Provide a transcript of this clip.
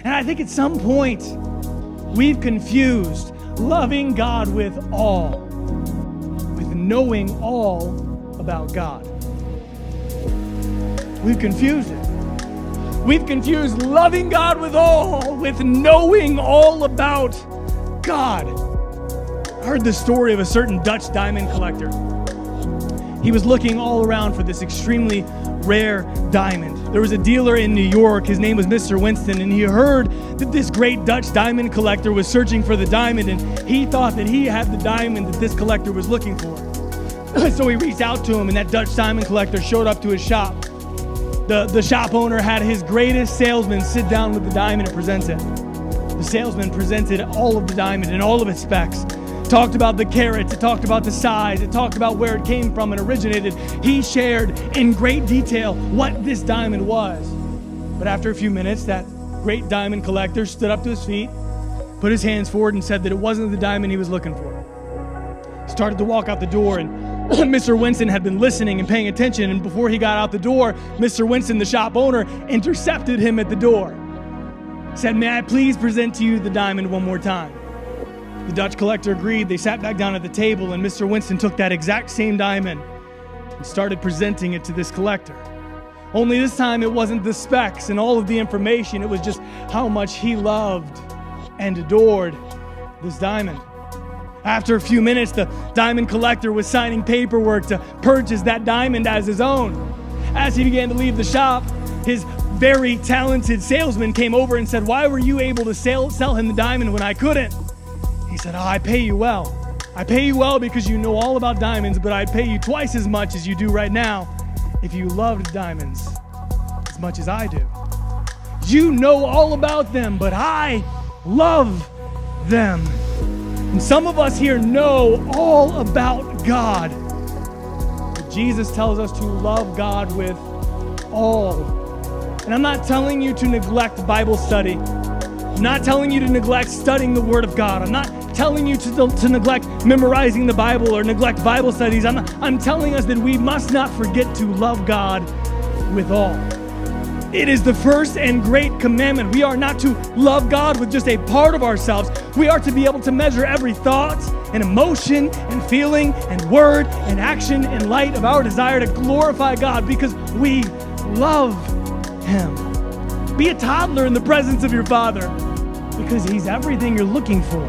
And I think at some point, we've confused loving God with all, with knowing all about God. We've confused it. We've confused loving God with all with knowing all about God. I heard the story of a certain Dutch diamond collector. He was looking all around for this extremely rare diamond. There was a dealer in New York, his name was Mr. Winston, and he heard that this great Dutch diamond collector was searching for the diamond, and he thought that he had the diamond that this collector was looking for. So he reached out to him, and that Dutch diamond collector showed up to his shop. The shop owner had his greatest salesman sit down with the diamond and present it. The salesman presented all of the diamond and all of its specs. Talked about the carats, it talked about the size, it talked about where it came from and originated. He shared in great detail what this diamond was. But after a few minutes, that great diamond collector stood up to his feet, put his hands forward and said that it wasn't the diamond he was looking for. Started to walk out the door, and Mr. Winston had been listening and paying attention, and before he got out the door, Mr. Winston, the shop owner, intercepted him at the door. Said, "May I please present to you the diamond one more time?" The Dutch collector agreed. They sat back down at the table, and Mr. Winston took that exact same diamond and started presenting it to this collector. Only this time it wasn't the specs and all of the information, it was just how much he loved and adored this diamond. After a few minutes, the diamond collector was signing paperwork to purchase that diamond as his own. As he began to leave the shop, his very talented salesman came over and said, "Why were you able to sell him the diamond when I couldn't?" He said, "I pay you well. I pay you well because you know all about diamonds, but I'd pay you twice as much as you do right now if you loved diamonds as much as I do. You know all about them, but I love them." And some of us here know all about God. But Jesus tells us to love God with all. And I'm not telling you to neglect Bible study. I'm not telling you to neglect studying the Word of God. I'm not telling you to neglect memorizing the Bible or neglect Bible studies. I'm telling us that we must not forget to love God with all. It is the first and great commandment. We are not to love God with just a part of ourselves. We are to be able to measure every thought and emotion and feeling and word and action in light of our desire to glorify God because we love Him. Be a toddler in the presence of your Father because He's everything you're looking for.